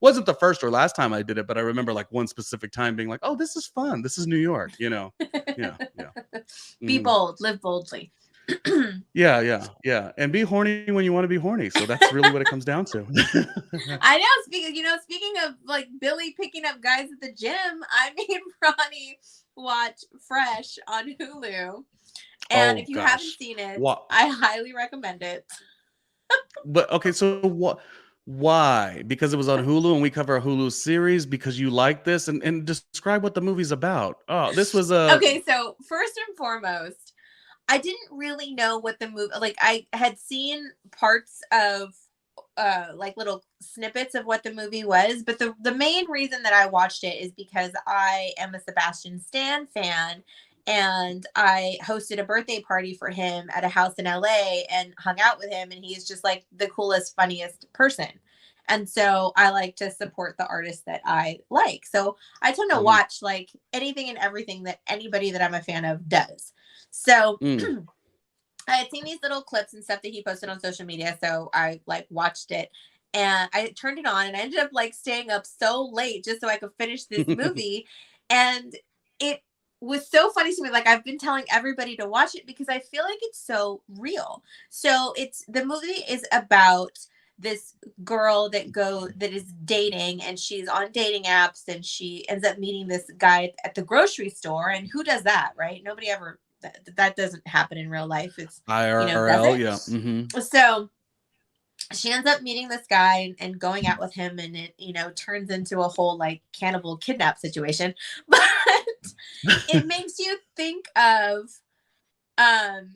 Wasn't the first or last time I did it, but I remember like one specific time being like, "Oh, this is fun. This is New York," you know? Yeah, yeah. Be Mhm. bold, live boldly. Yeah, yeah, yeah. And be horny when you want to be horny. So that's really what it comes down to. I know. Speaking of like Billy picking up guys at the gym, I made Ronnie watch Fresh on Hulu, and Oh if you haven't gosh. seen it, What? I highly recommend it. But okay, so what? Why? Because it was on Hulu and we cover a Hulu series because you like this and describe what the movie's about. Oh, this was a Okay, so first and foremost, I didn't really know what the movie, like I had seen parts of like little snippets of what the movie was, but the main reason that I watched it is because I am a Sebastian Stan fan, and I hosted a birthday party for him at a house in LA and hung out with him, and he's just like the coolest, funniest person. And so I like to support the artists that I like. So I tend to Mhm. watch like anything and everything that anybody that I'm a fan of does. So Mm. I had seen these little clips and stuff that he posted on social media, so I like watched it, and I turned it on, and I ended up like staying up so late just so I could finish this movie, and it was so funny to me. Like I've been telling everybody to watch it because I feel like it's so real. So it's the movie is about this girl that is dating, and she's on dating apps, and she ends up meeting this guy at the grocery store. And who does that, right? Nobody ever, that doesn't happen in real life. It's, does IRL, it? yeah. Mhm. So she ends up meeting this guy and going out with him, and it, turns into a whole like cannibal kidnap situation. But it makes you think of um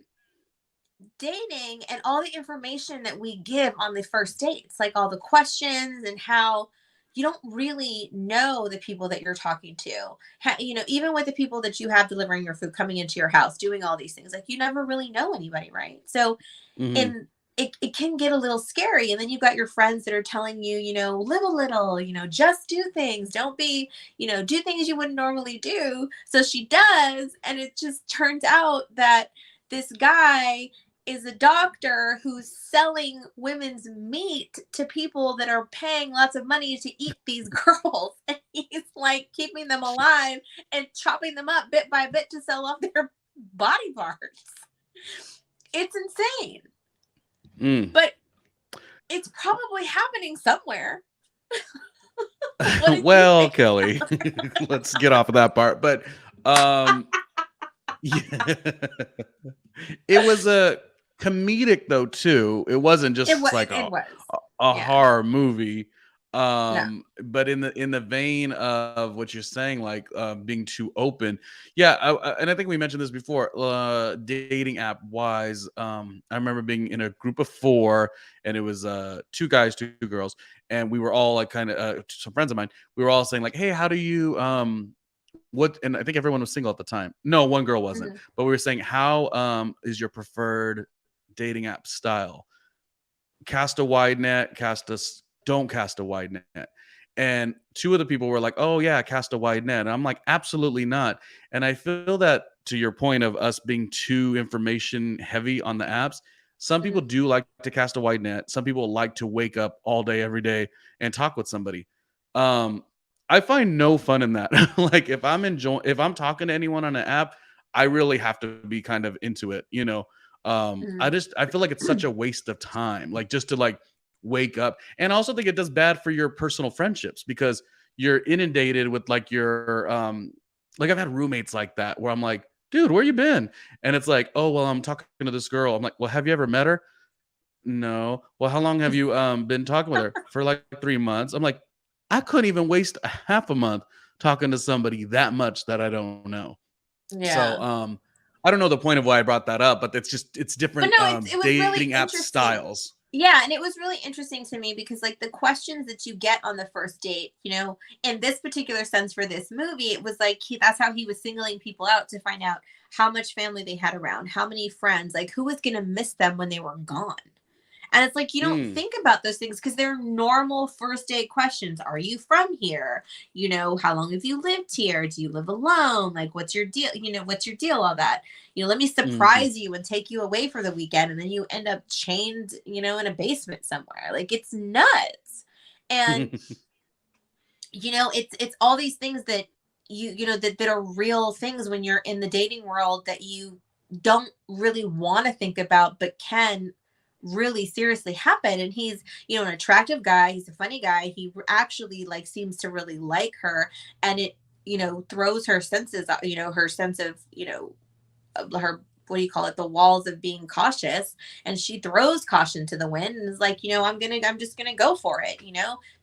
dating and all the information that we give on the first dates, like all the questions and how you don't really know the people that you're talking to. Even with the people that you have delivering your food, coming into your house, doing all these things, like you never really know anybody, right? So Mhm. in it can get a little scary. And then you've got your friends that are telling you, live a little, just do things, don't be, do things you wouldn't normally do. So she does, and it just turns out that this guy is a doctor who's selling women's meat to people that are paying lots of money to eat these girls. And he's like keeping them alive and chopping them up bit by bit to sell off their body parts. It's insane, Mm. but it's probably happening somewhere. What did you Well, think? Kelly, let's get off of that part. But um yeah. It was a comedic though too. It wasn't It just was. like It was. a Yeah. horror movie. No. But in the vein of what you're saying, like being too open, yeah. And I think we mentioned this before. Dating app wise, I remember being in a group of four, and it was two guys, two girls, and we were all like kind of some friends of mine. We were all saying like, "Hey, how do you what?" And I think everyone was single at the time. No, one girl wasn't, Mhm. but we were saying, "How is your preferred dating app style? Cast a wide net, don't cast a wide net." And two of the people were like, "Oh yeah, cast a wide net." And I'm like, "Absolutely not." And I feel that to your point of us being too information heavy on the apps, some people Mhm. do like to cast a wide net. Some people like to wake up all day every day and talk with somebody. Um I find no fun in that. Like if I'm talking to anyone on an app, I really have to be kind of into it, you know. Mhm. I feel like it's such a waste of time, like just to like wake up. And I also think it does bad for your personal friendships because you're inundated with like I've had roommates like that where I'm like, dude, where you been? And it's like, oh well, I'm talking to this girl. I'm like, well, have you ever met her? No. Well, how long have you been talking with her? For like 3 months. I'm like, I couldn't even waste a half a month talking to somebody that much that I don't know. So Yeah. I don't know the point of why I brought that up, but it's But different no, it was really dating app interesting. styles. Yeah, and it was really interesting to me because like the questions that you get on the first date, in this particular sense for this movie, it was like that's how he was singling people out to find out how much family they had around, how many friends, like who was going to miss them when they were gone. And it's like you don't Mm, think about those things because they're normal first date questions. Are you from here? How long have you lived here? Do you live alone? Like, what's your deal? What's your deal? All that. Let me mhm. surprise you and take you away for the weekend. And then you end up chained, in a basement somewhere. Like, it's nuts. And it's all these things that that are real things when you're in the dating world that you don't really want to think about, but can really seriously happen. And he's, an attractive guy. He's a funny guy. He actually like seems to really like her, and it, throws her senses, her sense of, her, what do you call it, the walls of being cautious, and she throws caution to the wind and is like, I'm just gonna go for it.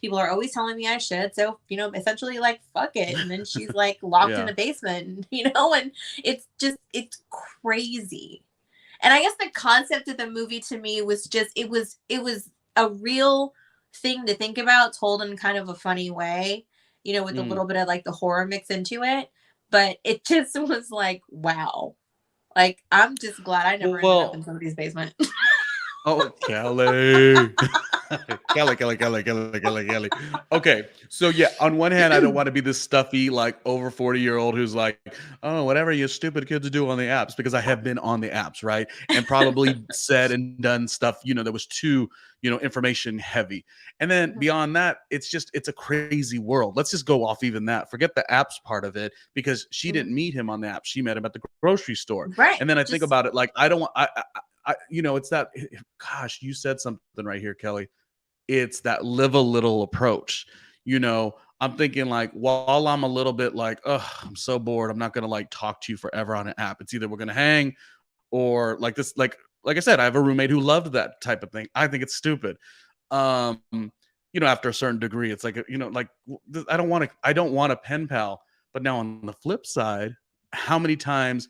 People are always telling me I should, so essentially like fuck it. And then she's like locked in Yeah. the basement, and it's crazy. And I guess the concept of the movie to me was just, it was a real thing to think about, told in kind of a funny way, with a Mm. little bit of like the horror mix into it. But it just was like, wow. Like, I'm just glad I never ended up in Well, somebody's basement. oh, Kelly. Kelly. Okay, so yeah, on one hand, I don't want to be this stuffy, like over 40-year-old who's like, oh, whatever you stupid kids do on the apps, because I have been on the apps, right? And probably said and done stuff, that was too, information heavy. And then beyond that, it's a crazy world. Let's just go off even that. Forget the apps part of it, because she didn't meet him on the app. She met him at the grocery store. Right. And then I think Just about it like, I don't want, it's that, gosh, you said something right here, Kelly. It's that live a little approach. I'm thinking like, while I'm a little bit like, oh, I'm so bored, I'm not gonna like talk to you forever on an app. It's either we're gonna hang, or like this, like I said, I have a roommate who loved that type of thing. I think it's stupid. Um, after a certain degree, it's like, like I don't want a pen pal. But now on the flip side, how many times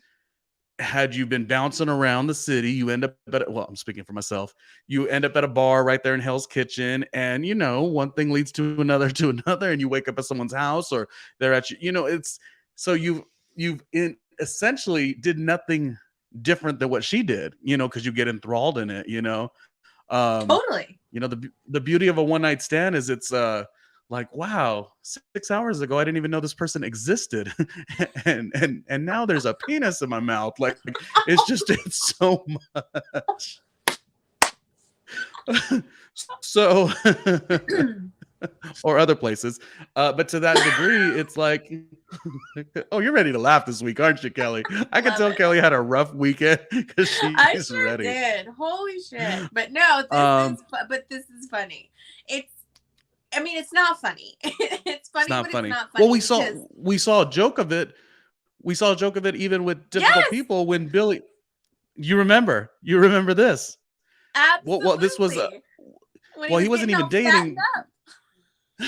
had you been bouncing around the city, you end up well, I'm speaking for myself. You end up at a bar right there in Hell's Kitchen, and one thing leads to another, and you wake up at someone's house, or they're at you. It's so you've essentially did nothing different than what she did, because you get enthralled in it. Um, totally. the beauty of a one night stand is it's like, wow, 6 hours ago I didn't even know this person existed, and now there's a penis in my mouth. Like, it's so much. So, or other places, but to that degree, it's like, oh, you're ready to laugh this week, aren't you, Kelly? I can Love tell it. Kelly had a rough weekend because I she's sure ready. did. Holy shit. But no, Um, this is funny. I mean, it's not funny. It's it's funny, not but it's funny. not Well, funny because we saw a joke of it. We saw a joke of it even with difficult yes, people when Billy. You remember this? Well, this was. absolutely. When he Well, he was wasn't getting even all fattened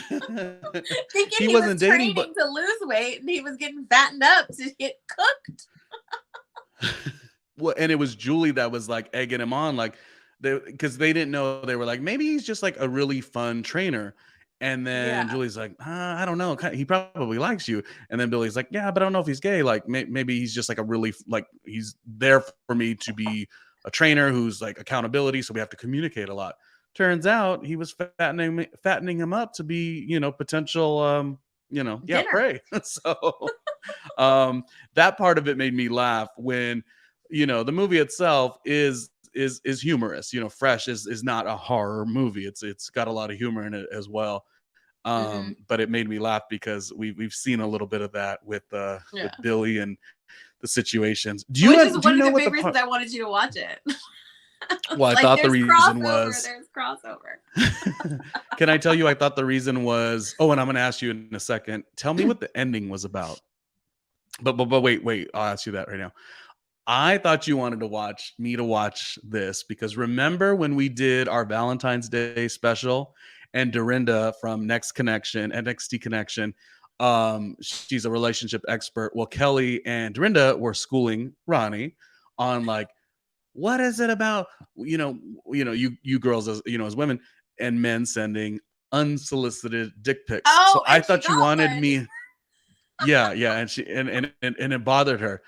dating. up, thinking He he was wasn't dating, but training to lose weight, and he was getting fattened up to get cooked. well, and it was Julie that was like egging him on, like because they didn't know. They were like, maybe he's just like a really fun trainer. And then Yeah. Julie's like, I don't know. He probably likes you. And then Billy's like, yeah, but I don't know if he's gay. Like, maybe he's just like a really, like, he's there for me to be a trainer who's like accountability. So we have to communicate a lot. Turns out he was fattening him up to be, potential, Dinner. prey. So that part of it made me laugh when, the movie itself is humorous. Fresh is not a horror movie. It's got a lot of humor in it as well. Hmm. But it made me laugh because we've seen a little bit of that with Yeah. Billy and the situations. Which is Do you one of know the what big the reasons part? I wanted you to watch it. Well, I Like, thought the there's reason crossover. was. There's crossover. Can I tell you? I thought the reason was. Oh, and I'm going to ask you in a second. Tell me what the ending was about. But wait. I'll ask you that right now. I thought you wanted to watch this because remember when we did our Valentine's Day special, and Dorinda from NXT Connection, she's a relationship expert. Well, Kelly and Dorinda were schooling Ronnie on like, what is it about, you girls as women and men sending unsolicited dick pics. So Oh, I and she thought you got wanted one. me. Yeah, and she and it bothered her.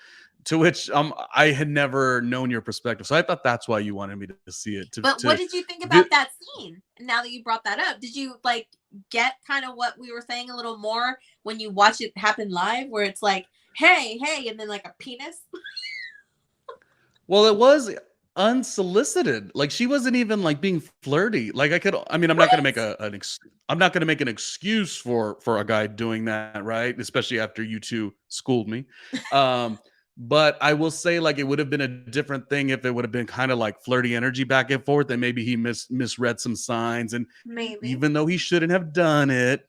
To which I had never known your perspective, so I thought that's why you wanted me to see it. But what did you think Vi- about that scene? Now that you brought that up, did you like get kind of what we were saying a little more when you watch it happen live, where it's like, hey, and then like a penis? well, it was. unsolicited. Like she wasn't even like being flirty. Like I mean, I'm not What? gonna make I'm not gonna make an excuse for a guy doing that, right? Especially after you two schooled me. Um, but I will say like it would have been a different thing if it would have been kind of like flirty energy back and forth, and maybe he misread some signs, and Maybe. even though he shouldn't have done it,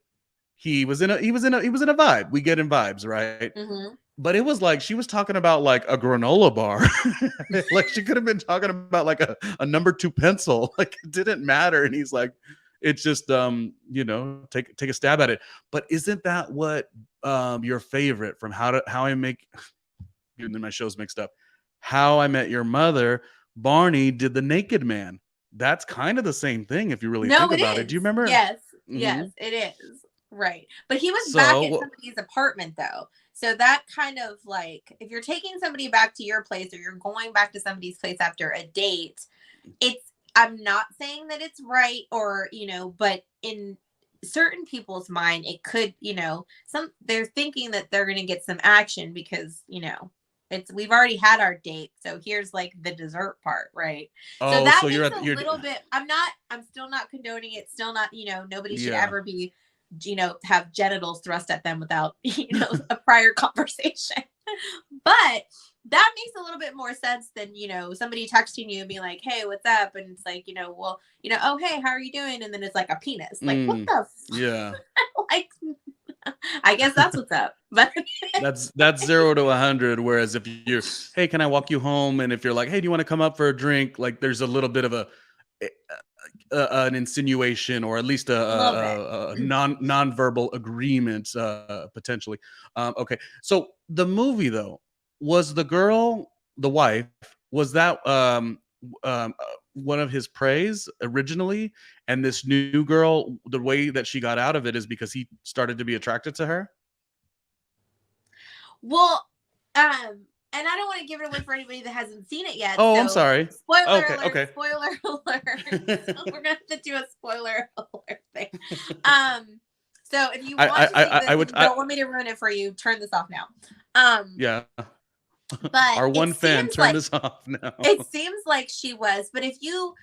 he was in a vibe. We get in vibes, right? Hmm. But it was like she was talking about like a granola bar. Like she could have been talking about like a number two pencil. Like it didn't matter. And he's like, it's just take a stab at it. But isn't that what your favorite from how I make getting my shows mixed up? How I Met Your Mother, Barney did the Naked Man. That's kind of the same thing if you really No, think it about it. Do you is. remember? Yes, Hmm. yes, it is. Right. But he was back at So somebody's apartment though. So that kind of like if you're taking somebody back to your place or you're going back to somebody's place after a date, it's I'm not saying that it's right or, but in certain people's mind it could, some they're thinking that they're going to get some action because, it's we've already had our date. So here's like the dessert part, right? So oh, that so makes a you're little bit I'm still not condoning it, still not, nobody should yeah. ever be, have genitals thrust at them without, a prior conversation. But that makes a little bit more sense than, somebody texting you and being like, hey, what's up? And it's like, well, oh, hey, how are you doing? And then it's like a penis. Like, what Mm, the yeah. like, I guess that's what's up. But That's 0 to 100. Whereas if you're, hey, can I walk you home? And if you're like, hey, do you want to come up for a drink? Like, there's a little bit of eh, an insinuation, or at least a little bit. a nonverbal agreement, potentially. Okay, so the movie though, was the girl, the wife, was that one of his praise originally, and this new girl, the way that she got out of it is because he started to be attracted to her. Well, and I don't want to give it away for anybody that hasn't seen it yet. Oh, I'm So sorry. spoiler Okay, alert, okay. spoiler alert. We're gonna have to do a spoiler alert thing. Um, so if you want to see this I and would, you don't want me to ruin it for you, turn this off now. Um, yeah. but Our one fan, turn this off now. it seems like she was, but if you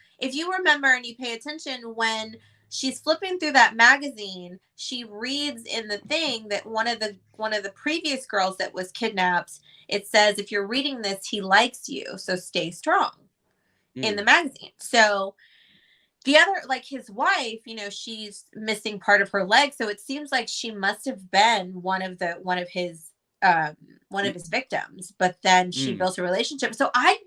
remember and you pay attention when she's flipping through that magazine, she reads in the thing that one of the previous girls that was kidnapped, it says if you're reading this, he likes you, so stay strong in the Mm, magazine. So the other like his wife, she's missing part of her leg, so it seems like she must have been um one of mm, his victims, but then she mm. built a relationship. So I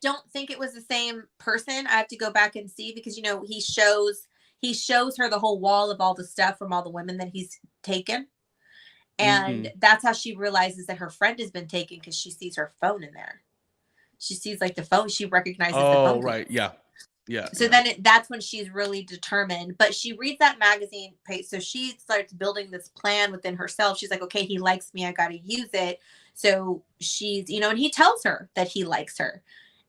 don't think it was the same person. I have to go back and see because he shows her the whole wall of all the stuff from all the women that he's taken. And Mhm. that's how she realizes that her friend has been taken because she sees her phone in there. She sees like the phone, she recognizes the Oh, phone right. case. Yeah. Yeah, So yeah. then that's when she's really determined. But she reads that magazine page. So she starts building this plan within herself. She's like, okay, he likes me. I got to use it. So and he tells her that he likes her.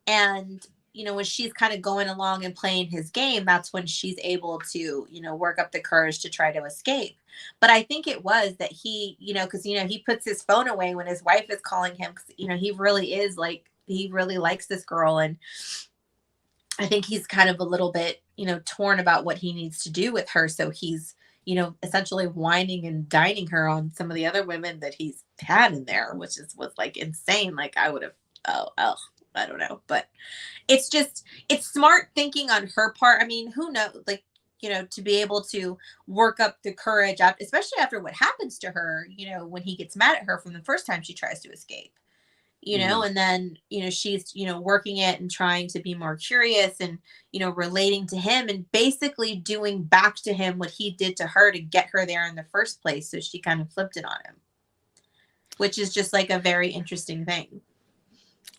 And, when she's kind of going along and playing his game, that's when she's able to, work up the courage to try to escape. But I think it was that because, he puts his phone away when his wife is calling him, because, he really likes this girl. And I think he's kind of a little bit, torn about what he needs to do with her. So he's, essentially whining and dining her on some of the other women that he's had in there, which was like insane. Like I would have, oh, I don't know. But it's smart thinking on her part. I mean, who knows? Like, to be able to work up the courage, especially after what happens to her, when he gets mad at her from the first time she tries to escape. Mhm. And then she's working it and trying to be more curious and relating to him and basically doing back to him what he did to her to get her there in the first place, so she kind of flipped it on him, which is just like a very interesting thing.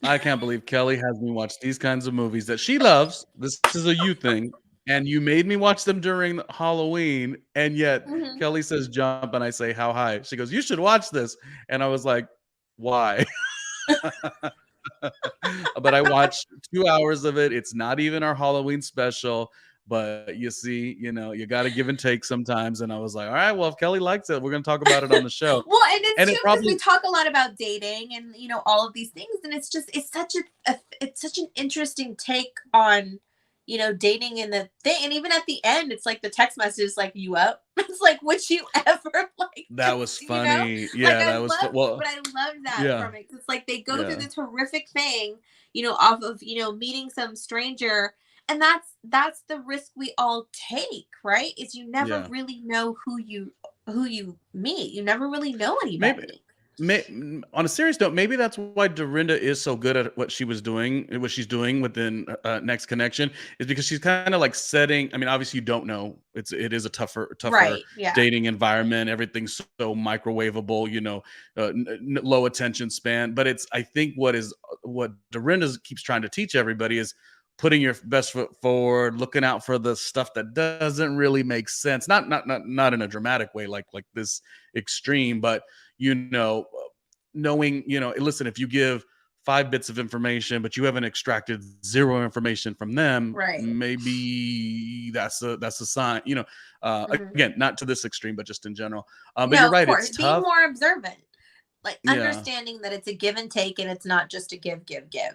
I can't believe Kelly has me watch these kinds of movies that she loves. This is a you thing, and you made me watch them during Halloween, and yet Hmm. Kelly says jump, and I say how high. She goes, "You should watch this," and I was like, "Why?" But I watched 2 hours of it. It's not even our Halloween special. But you see, you got to give and take sometimes. And I was like, all right, well, if Kellie likes it, we're going to talk about it on the show. Well, and it's And too it because we probably, talk a lot about dating and all of these things, and it's such an interesting take on dating and the thing, and even at the end, it's like the text message is like, "You up?" It's like, "Would you ever like that was know?" funny. Like Yeah, that was, well, but I love that yeah, from it. It's like they go through yeah, this horrific thing, off of meeting some stranger, and that's the risk we all take, right? Is you never yeah. really know who you meet. You never really know Maybe, anybody. on a serious note, maybe that's why Dorinda is so good at what she's doing within Next Connection, is because she's kind of like setting. I mean, obviously, you don't know. It is a tougher Right. Yeah. dating environment. Everything's so microwavable. Low attention span. But I think what Dorinda keeps trying to teach everybody is putting your best foot forward, looking out for the stuff that doesn't really make sense. Not in a dramatic way, like this extreme, but you know, knowing, listen, if you give 5 bits of information, but you haven't extracted zero information from them, Right. maybe that's a sign, Hmm. again, not to this extreme, but just in general. But No, you're of right. course. It's Being tough. more observant, like Yeah. understanding that it's a give and take, and it's not just a give,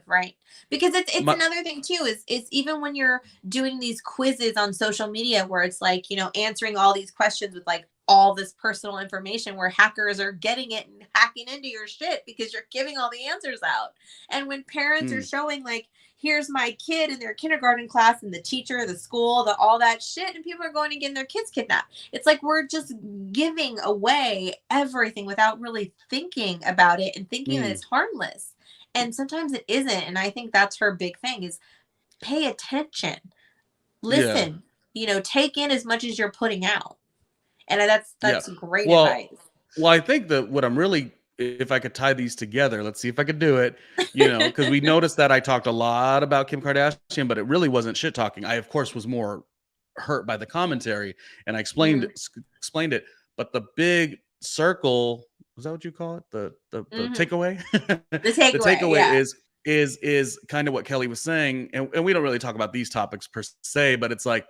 right? Because it's My, another thing too. Is even when you're doing these quizzes on social media, where it's like answering all these questions with like all this personal information, where hackers are getting it and hacking into your shit because you're giving all the answers out. And when parents are mm, showing like, here's my kid in their kindergarten class, and the teacher, the school, the all that shit, and people are going and getting their kids kidnapped. It's like we're just giving away everything without really thinking about it and thinking that mm, it's harmless. And sometimes it isn't. And I think that's her big thing is pay attention, yeah. listen, take in as much as you're putting out. And Yeah. that's great Well, advice. I think that what I'm really, if I could tie these together, let's see if I could do it, because we noticed that I talked a lot about Kim Kardashian, but it really wasn't shit talking. I, of course, was more hurt by the commentary, and I Hmm. explained it. But the big circle, was that what you call it? The Hmm. takeaway? The The takeaway, takeaway yeah. is kind of what Kellie was saying, and we don't really talk about these topics per se, but it's like,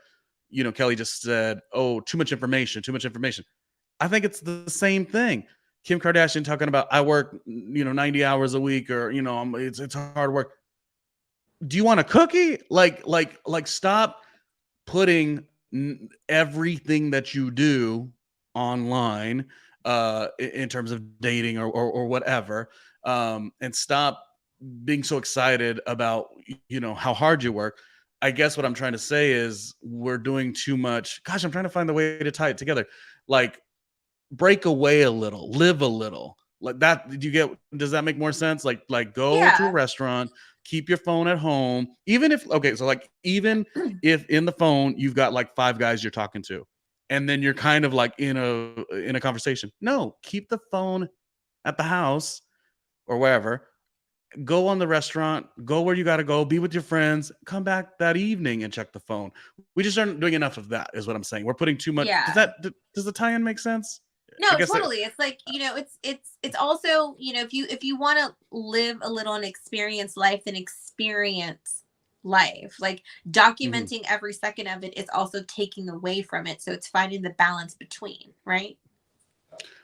Kellie just said, "Oh, too much information, too much information." I think it's the same thing. Kim Kardashian talking about, I work, 90 hours a week, or it's hard work. Do you want a cookie? Like stop putting everything that you do online, in terms of dating, or whatever, and stop being so excited about how hard you work. I guess what I'm trying to say is we're doing too much. Gosh, I'm trying to find the way to tie it together. Like, break away a little, live a little. Like that, did you get, does that make more sense? Like go to a Yeah. restaurant, keep your phone at home. Even if, okay, so like, even if in the phone you've got like 5 guys you're talking to, and then you're kind of like in a conversation. No, keep the phone at the house or wherever. Go on the restaurant, go where you got to go, be with your friends, come back that evening and check the phone. We just aren't doing enough of that, is what I'm saying. We're putting too much. Yeah. Does the tie-in make sense? I No, guess that. totally. It's like, it's also, if you want to live a little and experience life, then experience life. Like Mhm. documenting every second of it is also taking away from it. So it's finding the balance between, right?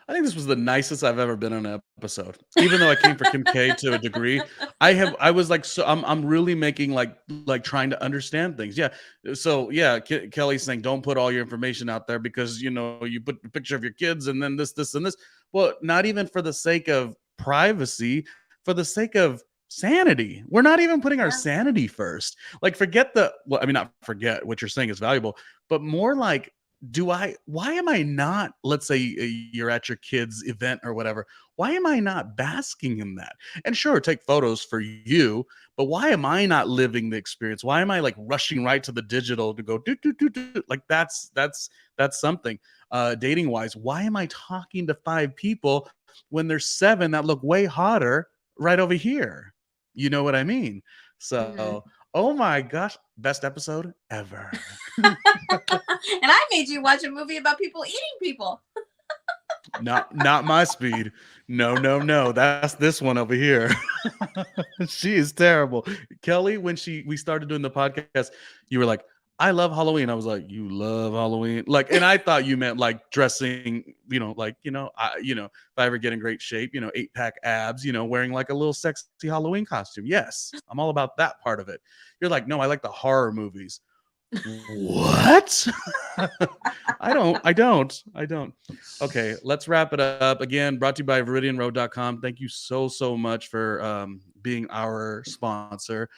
I think this was the nicest I've ever been on an episode. Even though I came for Kim K to a degree, I was like, so I'm really making like trying to understand things. Yeah. So yeah, Kelly's saying don't put all your information out there because you put a picture of your kids and then this and this. Well, not even for the sake of privacy, for the sake of sanity. We're not even putting our Yeah. sanity first. Like, forget well, I mean, not forget what you're saying is valuable, but more like, why am I not, let's say you're at your kid's event or whatever, why am I not basking in that? And sure, take photos for you, but why am I not living the experience? Why am I like rushing right to the digital to go do? Like, that's something. Dating wise, why am I talking to 5 people when there's 7 that look way hotter right over here? You know what I mean? Hmm. So, oh my gosh, best episode ever. And I made you watch a movie about people eating people. Not my speed. No, no, no. That's this one over here. She is terrible. Kellie, when we started doing the podcast, you were like, I love Halloween. I was like, you love Halloween? Like, and I thought you meant like dressing, like, if I ever get in great shape, 8-pack abs, wearing like a little sexy Halloween costume. Yes, I'm all about that part of it. You're like, no, I like the horror movies. What? I don't. Okay, let's wrap it up. Again, brought to you by ViridianRoad.com. Thank you so much for being our sponsor.